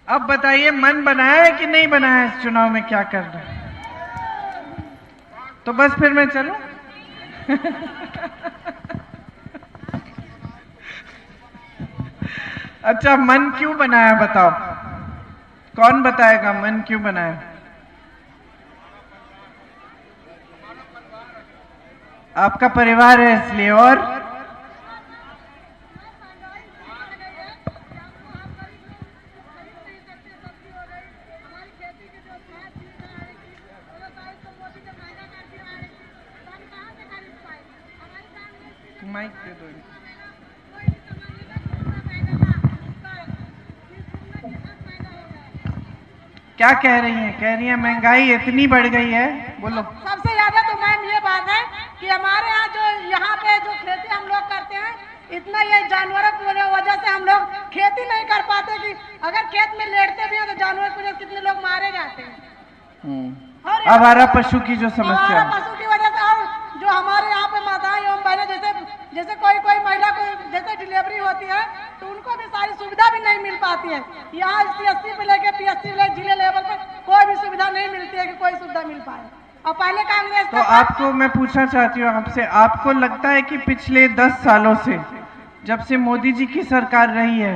अब बताइए मन बनाया है कि नहीं बनाया इस चुनाव में क्या करना है? तो बस फिर मैं चलूं? अच्छा, मन क्यों बनाया बताओ? कौन बताएगा मन क्यों बनाया? आपका परिवार है इसलिए। और माइक दे दो। क्या कह रही हैं? कह रही हैं महंगाई इतनी बढ़ गई है। बोलो। सबसे ज्यादा तो मैम ये बात है कि हमारे यहाँ पे जो खेती हम लोग करते हैं, इतना ये जानवरों की वजह से हम लोग खेती नहीं कर पाते कि अगर खेत में लेटते भी हैं तो जानवर की वजह से कितने लोग मारे जाते हैं। और आवारा पशु की जो समस्या आवारा है, पशु की वजह से, और जो हमारे यहाँ पे माताएं एवं बहनें जैसे कोई महिला को जैसे डिलीवरी होती है तो उनको भी सारी सुविधा भी नहीं मिल पाती है। यहाँ CSC पे लेके PSC जिले लेवल पे कोई भी सुविधा नहीं मिलती है कि कोई सुविधा मिल पाए। और पहले कांग्रेस तो आपको मैं पूछना चाहती हूँ आपसे, आपको लगता है कि पिछले 10 सालों से जब से मोदी जी की सरकार रही है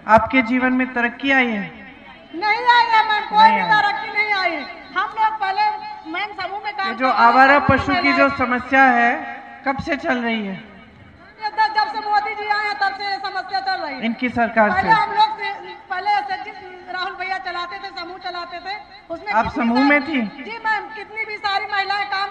आपके जीवन में तरक्की आई है? नहीं आई है मैम, कोई भी तरक्की नहीं आई है। हम लोग पहले मैम समूह में काम, जो आवारा पशु की जो समस्या है कब से चल रही है? जब से मोदी जी आए हैं तब से ये समस्या चल रही है इनकी सरकार से। पहले हम लोग पहले राहुल भैया चलाते थे, समूह चलाते थे, उसमें आप समूह में थी? जी मैम, कितनी भी सारी महिलाएं काम।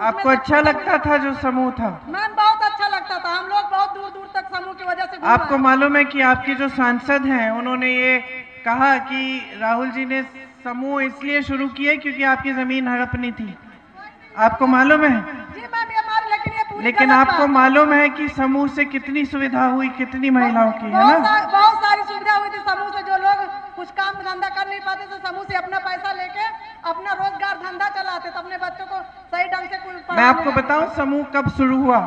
आपको अच्छा लगता था जो समूह था? मैम बहुत अच्छा लगता था, हम लोग बहुत दूर दूर तक समूह की वजह से। आपको मालूम है कि आपके जो सांसद हैं उन्होंने ये कहा कि राहुल जी ने समूह इसलिए शुरू किए क्योंकि आपकी जमीन हड़पनी थी। आपको मालूम है? जी मैम, ये हमारे लेकिन आपको मालूम है कि समूह से कितनी सुविधा हुई, कितनी महिलाओं की, है ना? बहुत सारी सुविधा हुई थी समूह से। जो लोग कुछ काम धंधा कर नहीं पाते थे, समूह से अपना पैसा लेके अपना रोजगार धंधा चलाते थे, अपने बच्चों को सही ढंग से। मैं आपको बताऊं समूह कब शुरू हुआ?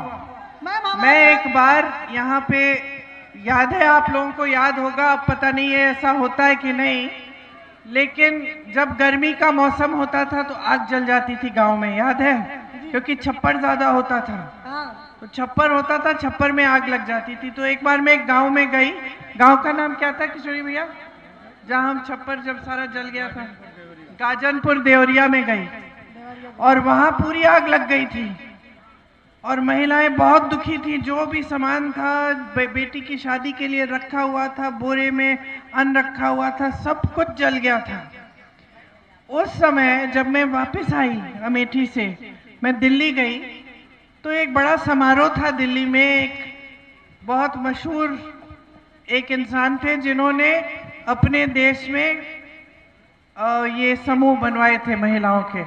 मैं एक बार यहाँ पे, याद है आप लोगों को, याद होगा, अब पता नहीं है ऐसा होता है कि नहीं, लेकिन जब गर्मी का मौसम होता था तो आग जल जाती थी गांव में, याद है? क्योंकि छप्पर ज्यादा होता था। तो छप्पर होता था, छप्पर में आग लग जाती थी। तो एक बार मैं एक गांव में गई, गांव का नाम क्या था किशोरी भैया, जहां हम छप्पर जब सारा जल गया था? गाजनपुर देवरिया में गई और वहां पूरी आग लग गई थी और महिलाएं बहुत दुखी थी। जो भी सामान था बेटी की शादी के लिए रखा हुआ था, बोरे में अन्न रखा हुआ था, सब कुछ जल गया था। उस समय जब मैं वापस आई अमेठी से, मैं दिल्ली गई तो एक बड़ा समारोह था दिल्ली में। एक बहुत मशहूर एक इंसान थे जिन्होंने अपने देश में ये समूह बनवाए थे महिलाओं के,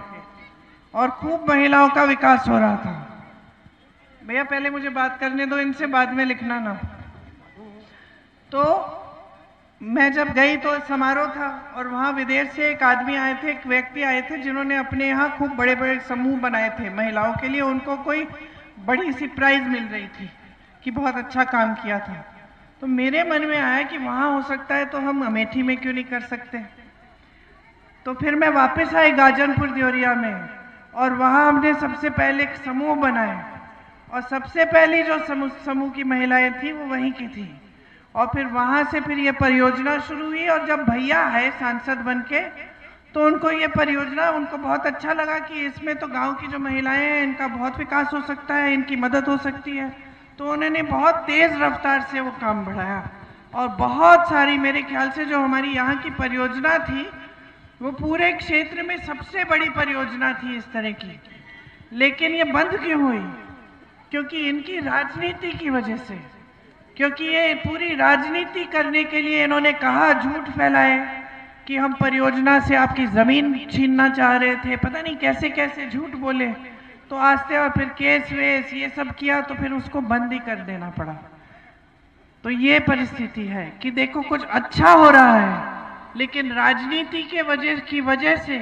और खूब महिलाओं का विकास हो रहा था। भैया पहले मुझे बात करने दो, इनसे बाद में लिखना ना। तो मैं जब गई तो समारोह था और वहाँ विदेश से एक आदमी आए थे, एक व्यक्ति आए थे जिन्होंने अपने यहाँ खूब बड़े बड़े समूह बनाए थे महिलाओं के लिए। उनको कोई बड़ी सी प्राइज मिल रही थी कि बहुत अच्छा काम किया था। तो मेरे मन में आया कि वहाँ हो सकता है तो हम अमेठी में क्यों नहीं कर सकते। तो फिर मैं वापस आई गाजनपुर देवरिया में और वहाँ हमने सबसे पहले एक समूह बनाए और सबसे पहली जो समूह की महिलाएं थी वो वहीं की थी। और फिर वहां से फिर ये परियोजना शुरू हुई और जब भैया आए सांसद बनके तो उनको ये परियोजना, उनको बहुत अच्छा लगा कि इसमें तो गांव की जो महिलाएं हैं इनका बहुत विकास हो सकता है, इनकी मदद हो सकती है। तो उन्होंने बहुत तेज रफ्तार से वो काम बढ़ाया और बहुत सारी, मेरे ख्याल से जो हमारी यहाँ की परियोजना थी वो पूरे क्षेत्र में सबसे बड़ी परियोजना थी इस तरह की। लेकिन ये बंद क्यों हुई? क्योंकि इनकी राजनीति की वजह से, क्योंकि ये पूरी राजनीति करने के लिए इन्होंने कहा, झूठ फैलाए कि हम परियोजना से आपकी जमीन छीनना चाह रहे थे, पता नहीं कैसे कैसे झूठ बोले। तो आस्ते और फिर केस वेस ये सब किया तो फिर उसको बंद ही कर देना पड़ा। तो ये परिस्थिति है कि देखो कुछ अच्छा हो रहा है लेकिन राजनीति की वजह से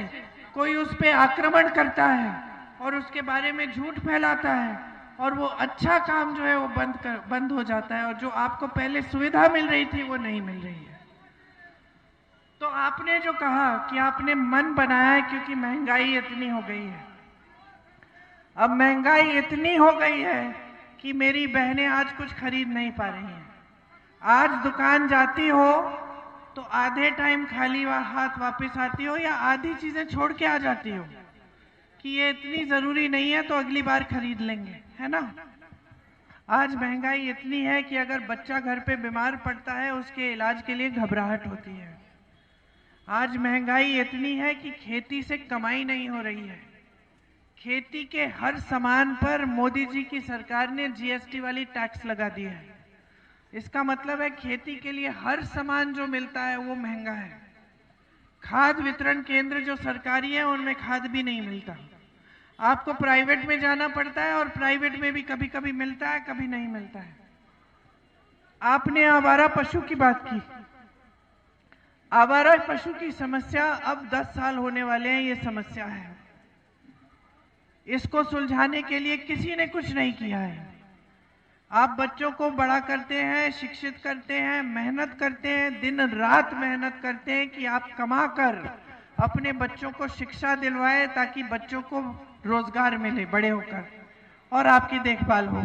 कोई उस पर आक्रमण करता है और उसके बारे में झूठ फैलाता है और वो अच्छा काम जो है वो बंद हो जाता है और जो आपको पहले सुविधा मिल रही थी वो नहीं मिल रही है। आपने जो कहा कि आपने मन बनाया है क्योंकि महंगाई इतनी हो गई है। अब महंगाई इतनी हो गई है कि मेरी बहनें आज कुछ खरीद नहीं पा रही हैं। आज दुकान जाती हो तो आधे टाइम खाली हाथ वापस आती हो या आधी चीजें छोड़ के आ जाती हो कि ये इतनी जरूरी नहीं है तो अगली बार खरीद लेंगे, है ना। आज महंगाई इतनी है कि अगर बच्चा घर पे बीमार पड़ता है उसके इलाज के लिए घबराहट होती है। आज महंगाई इतनी है कि खेती से कमाई नहीं हो रही है। खेती के हर सामान पर मोदी जी की सरकार ने जीएसटी वाली टैक्स लगा दी है। इसका मतलब है खेती के लिए हर सामान जो मिलता है वो महंगा है। खाद वितरण केंद्र जो सरकारी है उनमें खाद भी नहीं मिलता। आपको प्राइवेट में जाना पड़ता है और प्राइवेट में भी कभी कभी मिलता है, कभी नहीं मिलता है। आपने आवारा पशु की बात की। आवारा पशु की समस्या अब 10 साल होने वाले हैं, ये समस्या है। इसको सुलझाने के लिए किसी ने कुछ नहीं किया है। आप बच्चों को बड़ा करते हैं, शिक्षित करते हैं, मेहनत करते हैं, दिन रात मेहनत करते हैं कि आप कमा कर अपने बच्चों को शिक्षा दिलवाए ताकि बच्चों को रोजगार मिले बड़े होकर और आपकी देखभाल हो।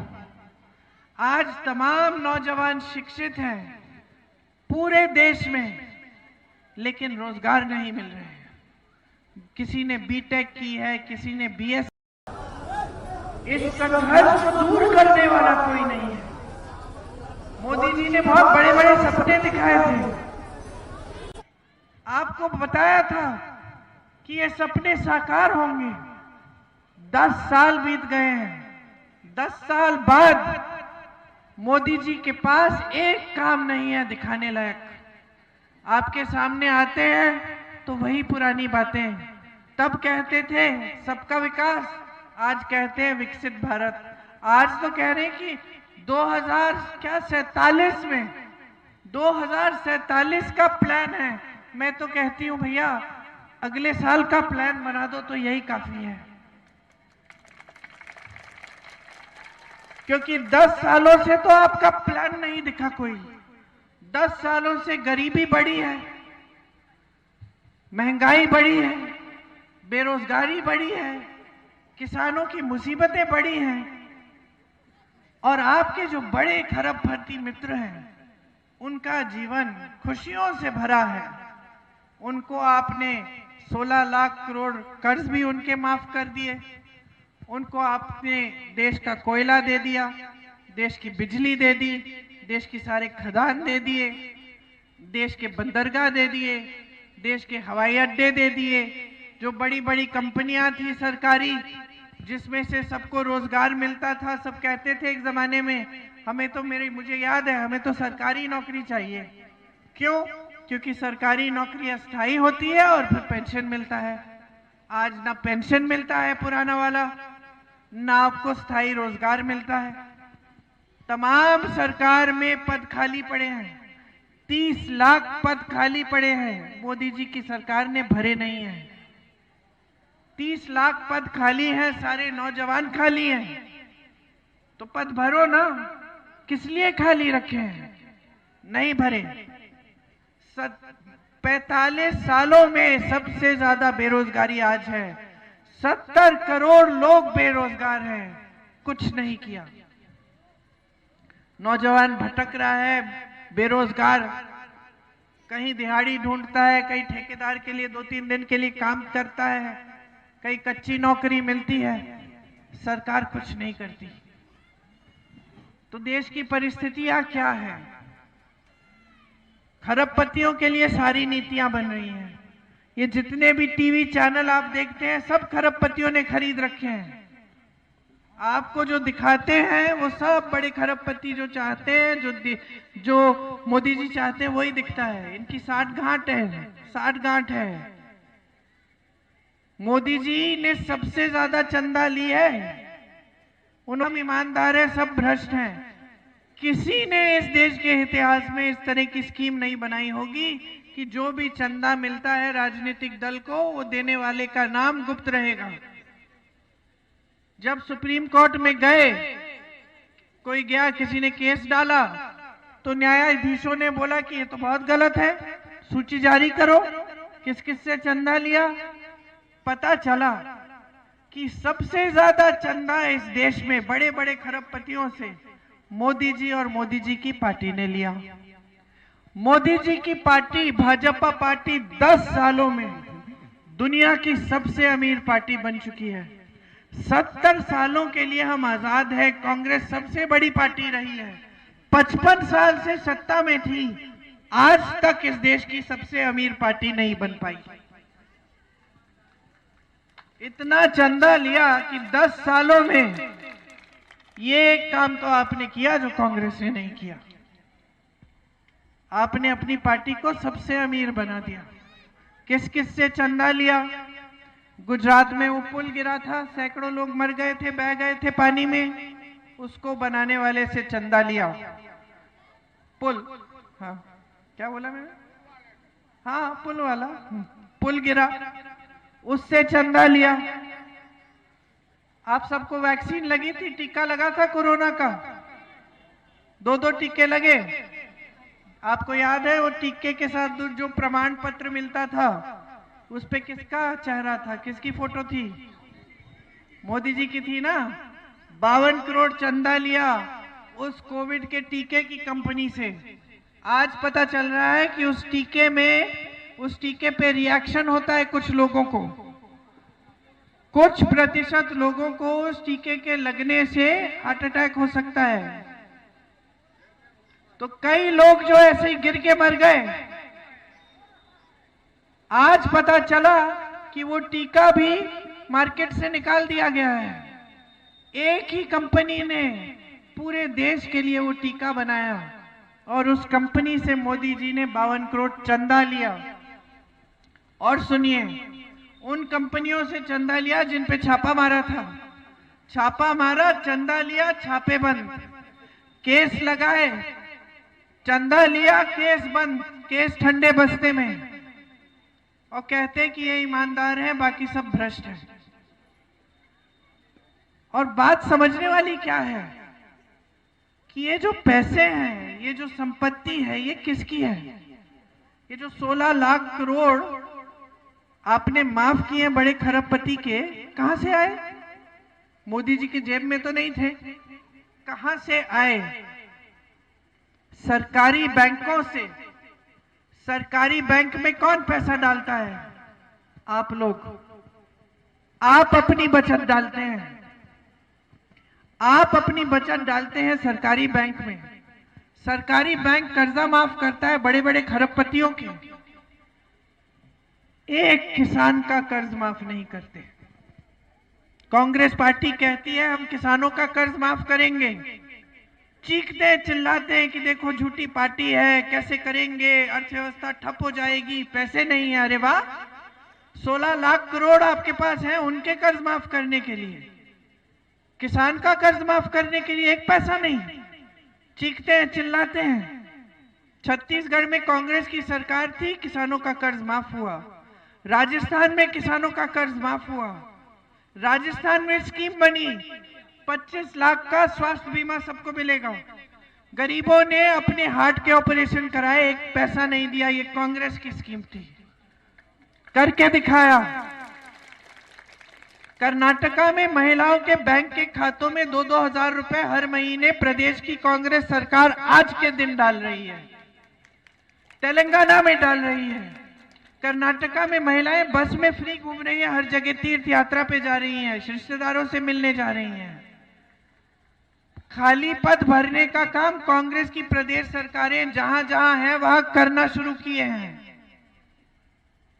आज तमाम नौजवान शिक्षित हैं पूरे देश में, लेकिन रोजगार नहीं मिल रहे हैं। किसी ने बीटेक की है, किसी ने बीएस। इस संघर्ष को दूर करने वाला कोई नहीं है। मोदी जी ने बहुत बड़े बड़े सपने दिखाए थे, आपको बताया था कि ये सपने साकार होंगे। 10 साल बीत गए हैं। 10 साल बाद मोदी जी के पास एक काम नहीं है दिखाने लायक। आपके सामने आते हैं तो वही पुरानी बातें। तब कहते थे सबका विकास, आज कहते हैं विकसित भारत। आज तो कह रहे हैं कि 2047 में 2047 का प्लान है। मैं तो कहती हूं भैया अगले साल का प्लान बना दो तो यही काफी है, क्योंकि 10 सालों से तो आपका प्लान नहीं दिखा कोई। 10 सालों से गरीबी बढ़ी है, महंगाई बढ़ी है, बेरोजगारी बढ़ी है, किसानों की मुसीबतें बढ़ी हैं और आपके जो बड़े खरबपति मित्र हैं उनका जीवन खुशियों से भरा है। उनको आपने 16 लाख करोड़ कर्ज भी उनके माफ कर दिए। उनको आपने देश का कोयला दे दिया, देश की बिजली दे दी, देश की सारे खदान दे दिए, देश के बंदरगाह दे दिए, देश के हवाई अड्डे दे दिए। जो बड़ी बड़ी कंपनियां थी सरकारी जिसमें से सबको रोजगार मिलता था, सब कहते थे एक जमाने में मुझे याद है हमें तो सरकारी नौकरी चाहिए। क्यों? क्योंकि सरकारी नौकरी अस्थायी होती है और फिर पेंशन मिलता है। आज ना पेंशन मिलता है पुराना वाला, ना आपको स्थायी रोजगार मिलता है। तमाम सरकार में पद खाली पड़े हैं, 30 लाख पद खाली पड़े हैं, मोदी जी की सरकार ने भरे नहीं हैं। 30 लाख पद खाली हैं, सारे नौजवान खाली हैं, तो पद भरो ना। किस लिए खाली रखे हैं? नहीं भरे। 45 सालों में सबसे ज्यादा बेरोजगारी आज है। 70 करोड़ लोग बेरोजगार हैं, कुछ नहीं किया। नौजवान भटक रहा है, बेरोजगार, कहीं दिहाड़ी ढूंढता है, कहीं ठेकेदार के लिए 2-3 दिन के लिए काम करता है, कहीं कच्ची नौकरी मिलती है, सरकार कुछ नहीं करती। तो देश की परिस्थितियां क्या है? खरबपतियों के लिए सारी नीतियां बन रही हैं। ये जितने भी टीवी चैनल आप देखते हैं सब खरबपतियों ने खरीद रखे हैं। आपको जो दिखाते हैं वो सब बड़े खरबपति जो चाहते हैं, जो मोदी जी चाहते हैं वही दिखता है। इनकी साठगांठ है। मोदी जी ने सबसे ज्यादा चंदा ली है, उन्होंने ईमानदार है, सब भ्रष्ट हैं। किसी ने इस देश के इतिहास में इस तरह की स्कीम नहीं बनाई होगी कि जो भी चंदा मिलता है राजनीतिक दल को वो देने वाले का नाम गुप्त रहेगा। जब सुप्रीम कोर्ट में गए, कोई गया, किसी ने केस डाला तो न्यायाधीशों ने बोला कि ये तो बहुत गलत है, सूची जारी करो। किस किस से चंदा लिया? पता चला कि सबसे ज्यादा चंदा इस देश में बड़े बड़े खरबपतियों से मोदी जी और मोदी जी की पार्टी ने लिया। मोदी जी की पार्टी, भाजपा पार्टी 10 सालों में दुनिया की सबसे अमीर पार्टी बन चुकी है। 70 सालों के लिए हम आजाद है। कांग्रेस सबसे बड़ी पार्टी रही है, 55 साल से सत्ता में थी, आज तक इस देश की सबसे अमीर पार्टी नहीं बन पाई। इतना चंदा लिया कि 10 सालों में ये एक काम तो आपने किया जो कांग्रेस ने नहीं किया। आपने अपनी पार्टी को सबसे अमीर बना दिया। किस किस से चंदा लिया? गुजरात में वो पुल गिरा था, सैकड़ों लोग मर गए थे, बह गए थे पानी में, उसको बनाने वाले से चंदा लिया। पुल, हाँ क्या बोला मैंने? हाँ पुल वाला, पुल गिरा, उससे चंदा लिया। आप सबको वैक्सीन लगी थी, टीका लगा था कोरोना का, 2-2 टीके लगे। आपको याद है वो टीके के साथ जो प्रमाण पत्र मिलता था उस पे किसका चेहरा था, किसकी फोटो थी? मोदी जी की थी ना। 52 करोड़ चंदा लिया उस कोविड के टीके की कंपनी से। आज पता चल रहा है कि उस टीके पे रिएक्शन होता है कुछ लोगों को, कुछ प्रतिशत लोगों को उस टीके के लगने से हार्ट अटैक हो सकता है। तो कई लोग जो ऐसे ही गिर के मर गए। आज पता चला कि वो टीका भी मार्केट से निकाल दिया गया है। एक ही कंपनी ने पूरे देश के लिए वो टीका बनाया और उस कंपनी से मोदी जी ने 52 करोड़ चंदा लिया। और सुनिए, उन कंपनियों से चंदा लिया जिन पे छापा मारा था। छापा मारा, चंदा लिया, छापे बंद, केस लगाए, चंदा लिया, केस बंद, केस ठंडे बस्ते में, और कहते कि ये ईमानदार हैं, बाकी सब भ्रष्ट हैं। और बात समझने वाली क्या है कि ये जो पैसे हैं, ये जो संपत्ति है, ये किसकी है? ये जो 16 लाख करोड़ आपने माफ किए बड़े खरबपति के, कहां से आए? मोदी जी की जेब में तो नहीं थे। कहां से आए? सरकारी बैंकों से। सरकारी बैंक में कौन पैसा डालता है? आप लोग। आप अपनी बचत डालते हैं, आप अपनी बचत डालते हैं सरकारी बैंक में। सरकारी बैंक कर्जा माफ करता है बड़े बड़े खरबपतियों के, एक किसान का कर्ज माफ नहीं करते। कांग्रेस पार्टी कहती है हम किसानों का कर्ज माफ करेंगे, चीखते चिल्लाते हैं कि देखो झूठी पार्टी है, कैसे करेंगे, अर्थव्यवस्था ठप हो जाएगी, पैसे नहीं है। अरे वाह, 16 लाख करोड़ आपके पास है उनके कर्ज माफ करने के लिए, किसान का कर्ज माफ करने के लिए एक पैसा नहीं। चीखते हैं चिल्लाते हैं। छत्तीसगढ़ में कांग्रेस की सरकार थी, किसानों का कर्ज माफ हुआ। राजस्थान में किसानों का कर्ज माफ हुआ। राजस्थान में स्कीम बनी, 25 लाख का स्वास्थ्य बीमा सबको मिलेगा। गरीबों ने अपने हार्ट के ऑपरेशन कराए, एक पैसा नहीं दिया। ये कांग्रेस की स्कीम थी, करके दिखाया। कर्नाटका में महिलाओं के बैंक के खातों में 2-2 हजार रुपए हर महीने प्रदेश की कांग्रेस सरकार आज के दिन डाल रही है। तेलंगाना में डाल रही है। कर्नाटका में महिलाएं बस में फ्री घूम रही हैं, हर जगह तीर्थ यात्रा पे जा रही हैं, रिश्तेदारों से मिलने जा रही हैं। खाली पद भरने का काम कांग्रेस की प्रदेश सरकारें जहां जहां हैं वहां करना शुरू किए हैं।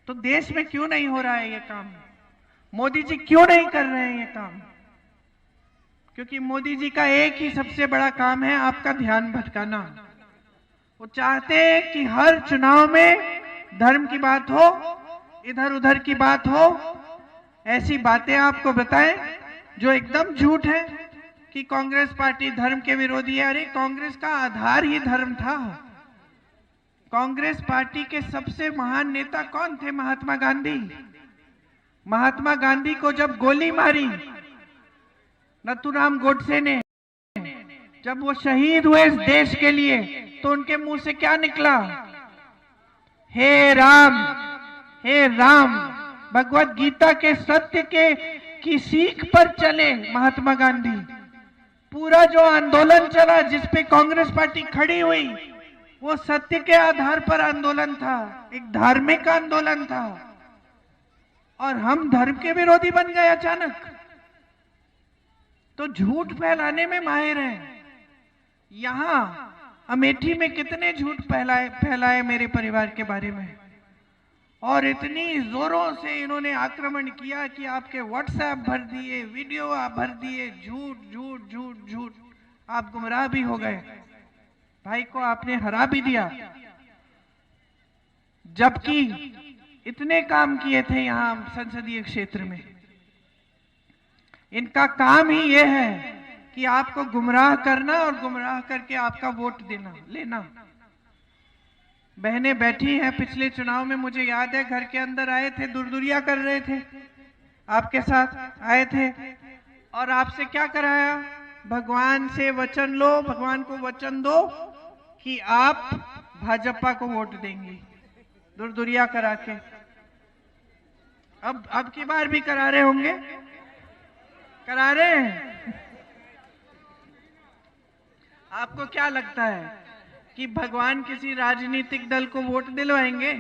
तो देश में क्यों नहीं हो रहा है ये काम? मोदी जी क्यों नहीं कर रहे हैं ये काम? क्योंकि मोदी जी का एक ही सबसे बड़ा काम है आपका ध्यान भटकाना। वो चाहते हैं कि हर चुनाव में धर्म की बात हो, इधर उधर की बात हो, ऐसी बातें आपको बताएं जो एकदम झूठ है कि कांग्रेस पार्टी धर्म के विरोधी है। अरे कांग्रेस का आधार ही धर्म था। कांग्रेस पार्टी के सबसे महान नेता कौन थे? महात्मा गांधी। महात्मा गांधी को जब गोली मारी नथुराम गोडसे ने, जब वो शहीद हुए इस देश के लिए, तो उनके मुंह से क्या निकला? हे राम, हे राम, भगवत गीता के सत्य के की सीख पर चले महात्मा गांधी। पूरा जो आंदोलन चला जिसपे कांग्रेस पार्टी खड़ी हुई, वो सत्य के आधार पर आंदोलन था, एक धार्मिक आंदोलन था। और हम धर्म के विरोधी बन गए अचानक, तो झूठ फैलाने में माहिर हैं। यहां अमेठी में कितने झूठ फैलाए मेरे परिवार के बारे में, और इतनी जोरों से इन्होंने आक्रमण किया कि आपके व्हाट्सएप भर दिए, वीडियो आप भर दिए, झूठ झूठ झूठ झूठ। आप गुमराह भी हो गए, भाई को आपने हरा भी दिया, जबकि इतने काम किए थे यहां संसदीय क्षेत्र में। इनका काम ही यह है कि आपको गुमराह करना और गुमराह करके आपका वोट देना लेना। बहनें बैठी हैं, पिछले चुनाव में मुझे याद है घर के अंदर आए थे, दुरदुरिया कर रहे थे, आपके साथ आए थे और आपसे क्या कराया? भगवान से वचन लो, भगवान को वचन दो कि आप भाजपा को वोट देंगी, दुरदुरिया करा के। अब की बार भी करा रहे होंगे, करा रहे हैं। आपको क्या लगता है कि भगवान किसी राजनीतिक दल को वोट दिलवाएंगे?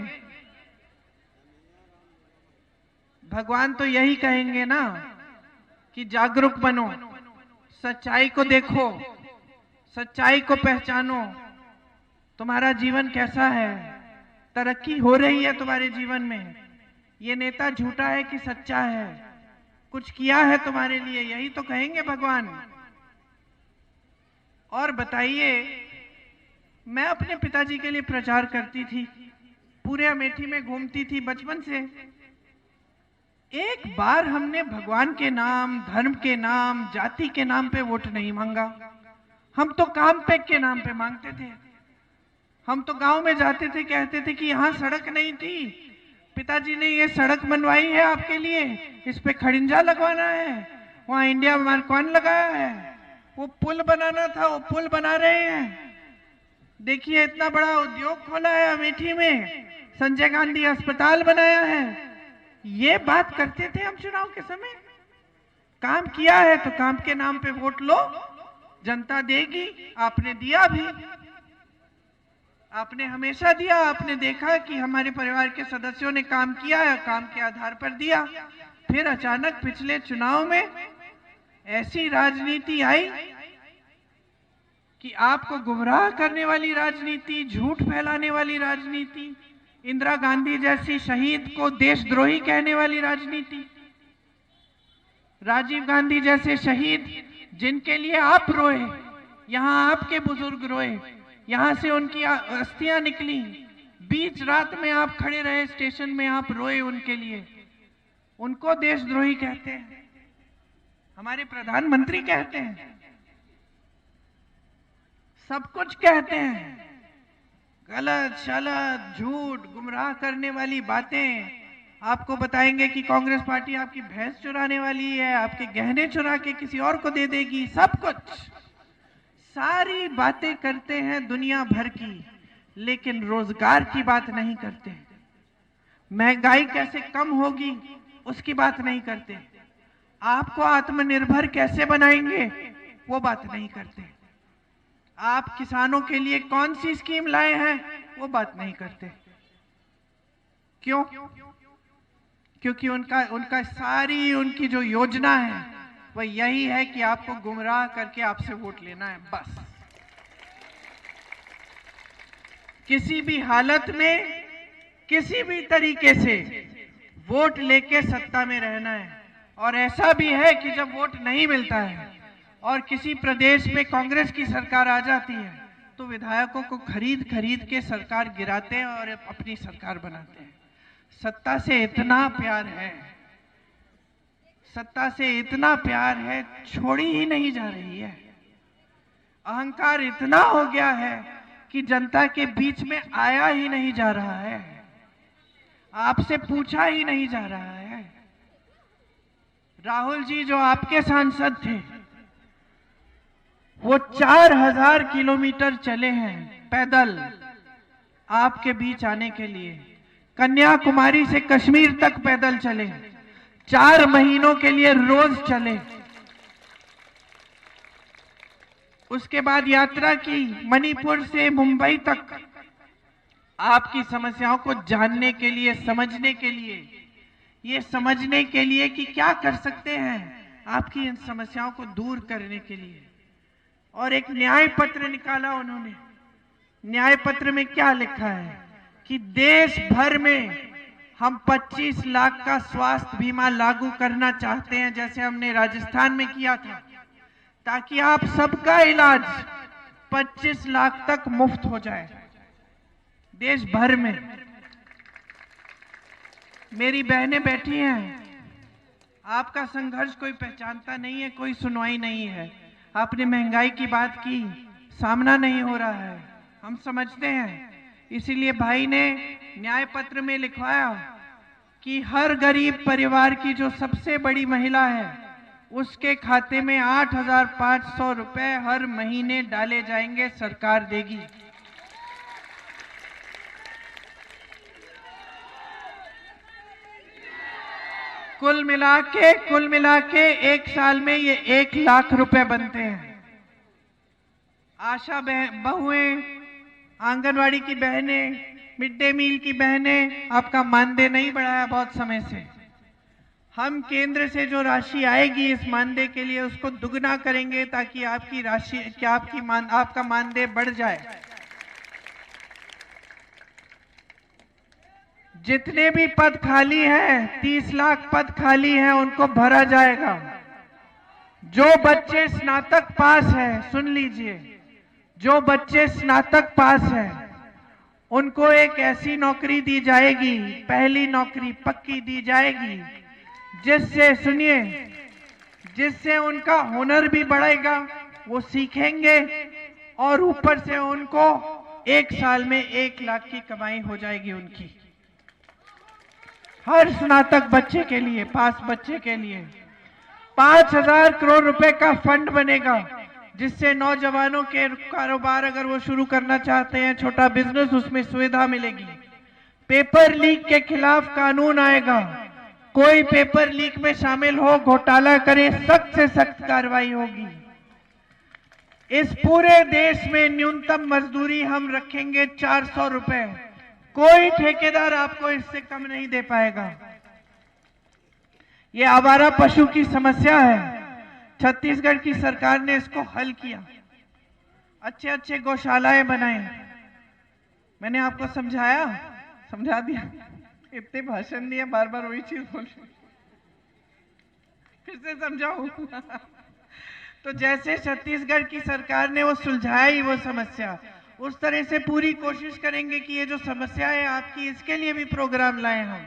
भगवान तो यही कहेंगे ना कि जागरूक बनो, सच्चाई को देखो, सच्चाई को पहचानो। तुम्हारा जीवन कैसा है? तरक्की हो रही है तुम्हारे जीवन में? ये नेता झूठा है कि सच्चा है? कुछ किया है तुम्हारे लिए? यही तो कहेंगे भगवान। और बताइए, मैं अपने पिताजी के लिए प्रचार करती थी, पूरे अमेठी में घूमती थी बचपन से। एक बार हमने भगवान के नाम, धर्म के नाम, जाति के नाम पे वोट नहीं मांगा। हम तो काम पे के नाम पे मांगते थे। हम तो गांव में जाते थे, कहते थे कि यहां सड़क नहीं थी, पिताजी ने ये सड़क बनवाई है आपके लिए, इस पे खड़िंजा लगवाना है, वहां इंडिया मार्क 1 लगाया है, वो पुल बनाना था, वो पुल बना रहे हैं। देखिए इतना बड़ा उद्योग खोला है अमेठी में, संजय गांधी अस्पताल बनाया है। ये बात करते थे हम चुनाव के समय। काम किया है तो काम के नाम पे वोट लो, जनता देगी। आपने दिया भी, आपने हमेशा दिया। आपने देखा कि हमारे परिवार के सदस्यों ने काम किया है, काम के आधार पर दिया। फिर अचानक पिछले चुनाव में ऐसी राजनीति आई कि आपको गुमराह करने वाली राजनीति, झूठ फैलाने वाली राजनीति, इंदिरा गांधी जैसी शहीद को देशद्रोही कहने वाली राजनीति, राजीव गांधी जैसे शहीद जिनके लिए आप रोए, यहां आपके बुजुर्ग रोए, यहां से उनकी अस्थियां निकली, बीच रात में आप खड़े रहे स्टेशन में, आप रोए उनके लिए, उनको देशद्रोही कहते हैं। हमारे प्रधानमंत्री कहते हैं, सब कुछ कहते हैं। गलत शलत, झूठ, गुमराह करने वाली बातें आपको बताएंगे कि कांग्रेस पार्टी आपकी भैंस चुराने वाली है, आपके गहने चुरा के किसी और को दे देगी, सब कुछ, सारी बातें करते हैं दुनिया भर की, लेकिन रोजगार की बात नहीं करते। महंगाई कैसे कम होगी उसकी बात नहीं करते। आपको आत्मनिर्भर कैसे बनाएंगे वो बात नहीं करते। आप किसानों के लिए कौन सी स्कीम लाए हैं वो बात नहीं करते। क्यों? क्योंकि उनका सारी उनकी जो योजना है वो यही है कि आपको गुमराह करके आपसे वोट लेना है, बस। किसी भी हालत में, किसी भी तरीके से वोट लेके सत्ता में रहना है। और ऐसा भी है कि जब वोट नहीं मिलता है और किसी प्रदेश में कांग्रेस की सरकार आ जाती है तो विधायकों को खरीद खरीद के सरकार गिराते हैं और अपनी सरकार बनाते हैं। सत्ता से इतना प्यार है, सत्ता से इतना प्यार है, छोड़ी ही नहीं जा रही है। अहंकार इतना हो गया है कि जनता के बीच में आया ही नहीं जा रहा है, आपसे पूछा ही नहीं जा रहा है। राहुल जी जो आपके सांसद थे वो 4000 किलोमीटर चले हैं पैदल आपके बीच आने के लिए। कन्याकुमारी से कश्मीर तक पैदल चले, 4 महीनों के लिए रोज चले। उसके बाद यात्रा की मणिपुर से मुंबई तक, आपकी समस्याओं को जानने के लिए, समझने के लिए, ये समझने के लिए कि क्या कर सकते हैं आपकी इन समस्याओं को दूर करने के लिए। और एक न्याय पत्र निकाला उन्होंने। न्याय पत्र में क्या लिखा है कि देश भर में हम 25 लाख का स्वास्थ्य बीमा लागू करना चाहते हैं, जैसे हमने राजस्थान में किया था, ताकि आप सबका इलाज 25 लाख तक मुफ्त हो जाए देश भर में। मेरी बहनें बैठी हैं, आपका संघर्ष कोई पहचानता नहीं है, कोई सुनवाई नहीं है। आपने महंगाई की बात की, सामना नहीं हो रहा है, हम समझते हैं। इसीलिए भाई ने न्याय पत्र में लिखवाया कि हर गरीब परिवार की जो सबसे बड़ी महिला है, उसके खाते में 8,500 रुपए हर महीने डाले जाएंगे, सरकार देगी। कुल मिला के एक साल में ये 1 लाख रुपए बनते हैं। आशा बहुएं, आंगनवाड़ी की बहनें, मिड डे मील की बहनें, आपका मानदेय नहीं बढ़ाया बहुत समय से। हम केंद्र से जो राशि आएगी इस मानदेय के लिए, उसको दुगना करेंगे ताकि आपकी राशि, आपका मानदेय बढ़ जाए। जितने भी पद खाली हैं, 30 लाख पद खाली हैं, उनको भरा जाएगा। जो बच्चे स्नातक पास हैं, सुन लीजिए, जो बच्चे स्नातक पास हैं, उनको एक ऐसी नौकरी दी जाएगी, पहली नौकरी पक्की दी जाएगी, जिससे, सुनिए, जिससे उनका हुनर भी बढ़ेगा, वो सीखेंगे और ऊपर से उनको 1 साल में 1 लाख की कमाई हो जाएगी उनकी। हर स्नातक बच्चे के लिए, पास बच्चे के लिए 5,000 करोड़ रुपए का फंड बनेगा, जिससे नौजवानों के कारोबार अगर वो शुरू करना चाहते हैं, छोटा बिजनेस, उसमें सुविधा मिलेगी। पेपर लीक के खिलाफ कानून आएगा। कोई पेपर लीक में शामिल हो, घोटाला करे, सख्त से सख्त कार्रवाई होगी। इस पूरे देश में न्यूनतम मजदूरी हम रखेंगे 400 रुपए। कोई ठेकेदार आपको इससे कम नहीं दे पाएगा। ये आवारा पशु की समस्या है, छत्तीसगढ़ की सरकार ने इसको हल किया। अच्छे अच्छे गौशालाएं बनाए। मैंने आपको समझा दिया, इतने भाषण दिए, बार बार वही चीज बोल रही, फिर से समझाऊं। तो जैसे छत्तीसगढ़ की सरकार ने वो सुलझाई वो समस्या, उस तरह से पूरी कोशिश करेंगे कि ये जो समस्या है आपकी, इसके लिए भी प्रोग्राम लाए हम,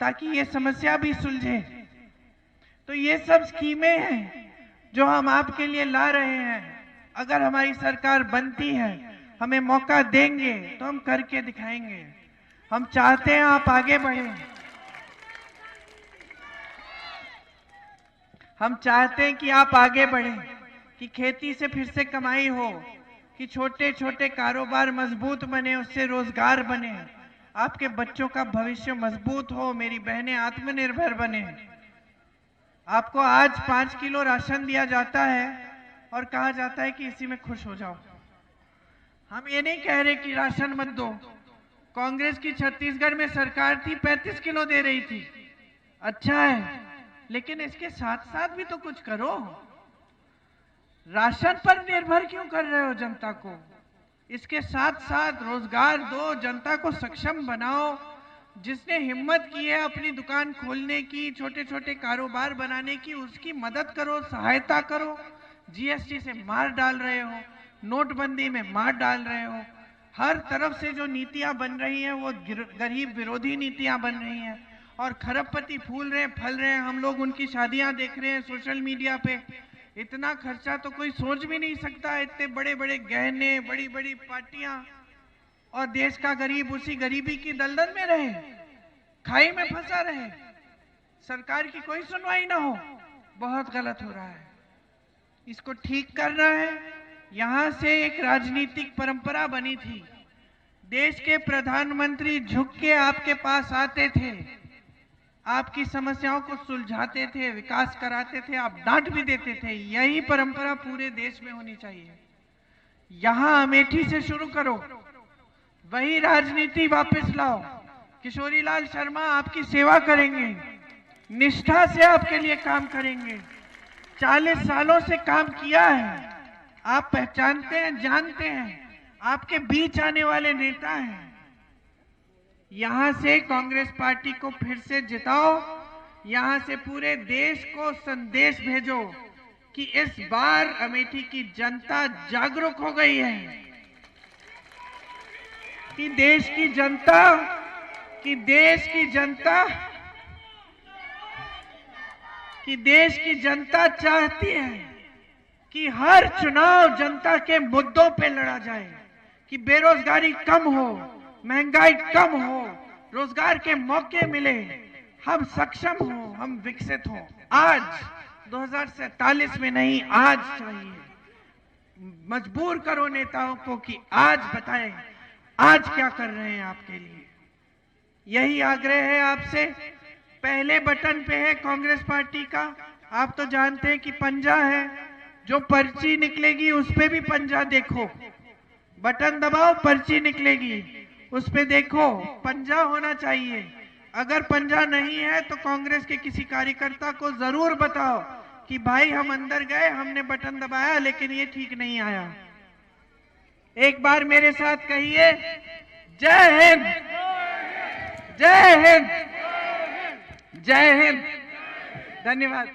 ताकि ये समस्या भी सुलझे। तो ये सब स्कीमें हैं जो हम आपके लिए ला रहे हैं। अगर हमारी सरकार बनती है, हमें मौका देंगे तो हम करके दिखाएंगे। हम चाहते हैं आप आगे बढ़ें। हम चाहते हैं कि आप आगे बढ़ें, कि खेती से फिर से कमाई हो, कि छोटे छोटे कारोबार मजबूत बने, उससे रोजगार बने, आपके बच्चों का भविष्य मजबूत हो, मेरी बहनें आत्मनिर्भर बने। आपको आज 5 किलो राशन दिया जाता है और कहा जाता है कि इसी में खुश हो जाओ। हम ये नहीं कह रहे कि राशन मत दो। कांग्रेस की छत्तीसगढ़ में सरकार थी, 35 किलो दे रही थी, अच्छा है, लेकिन इसके साथ साथ भी तो कुछ करो। राशन पर निर्भर क्यों कर रहे हो जनता को? इसके साथ साथ रोजगार दो, जनता को सक्षम बनाओ। जिसने हिम्मत की है अपनी दुकान खोलने की, छोटे छोटे कारोबार बनाने की, उसकी मदद करो, सहायता करो। जीएसटी से मार डाल रहे हो, नोटबंदी में मार डाल रहे हो, हर तरफ से जो नीतियां बन रही हैं वो गरीब विरोधी नीतियां बन रही हैं, और खरबपति फूल रहे हैं, फल रहे हैं। हम लोग उनकी शादियां देख रहे हैं सोशल मीडिया पे। इतना खर्चा तो कोई सोच भी नहीं सकता, इतने बड़े बड़े गहने, बड़ी बड़ी पार्टियां, और देश का गरीब उसी गरीबी की दलदल में रहे, खाई में फंसा रहे, सरकार की कोई सुनवाई ना हो। बहुत गलत हो रहा है, इसको ठीक करना है। यहां से एक राजनीतिक परंपरा बनी थी देश के प्रधानमंत्री झुक के आपके पास आते थे, आपकी समस्याओं को सुलझाते थे, विकास कराते थे, आप डांट भी देते थे। यही परंपरा पूरे देश में होनी चाहिए। यहां अमेठी से शुरू करो, वही राजनीति वापस लाओ। किशोरी लाल शर्मा आपकी सेवा करेंगे, निष्ठा से आपके लिए काम करेंगे। 40 सालों से काम किया है, आप पहचानते हैं, जानते हैं, आपके बीच आने वाले नेता हैं। यहां से कांग्रेस पार्टी को फिर से जिताओ, यहां से पूरे देश को संदेश भेजो कि इस बार अमेठी की जनता जागरूक हो गई है, कि देश की जनता चाहती है कि हर चुनाव जनता के मुद्दों पे लड़ा जाए, कि बेरोजगारी कम हो, महंगाई कम हो, रोजगार के मौके मिले, हम सक्षम हो, हम विकसित हो। आज 2047 में नहीं, आज चाहिए। मजबूर करो नेताओं को कि आज बताएं, आज क्या कर रहे हैं आपके लिए। यही आग्रह है आपसे। पहले बटन पे है कांग्रेस पार्टी का, आप तो जानते हैं कि पंजा है, जो पर्ची निकलेगी उस पे भी पंजा देखो। बटन दबाओ, पर्ची निकलेगी, उस पे देखो, पंजा होना चाहिए। अगर पंजा नहीं है तो कांग्रेस के किसी कार्यकर्ता को जरूर बताओ कि भाई हम अंदर गए, हमने बटन दबाया लेकिन ये ठीक नहीं आया। एक बार मेरे साथ कहिए, जय हिंद, जय हिंद, जय हिंद। धन्यवाद।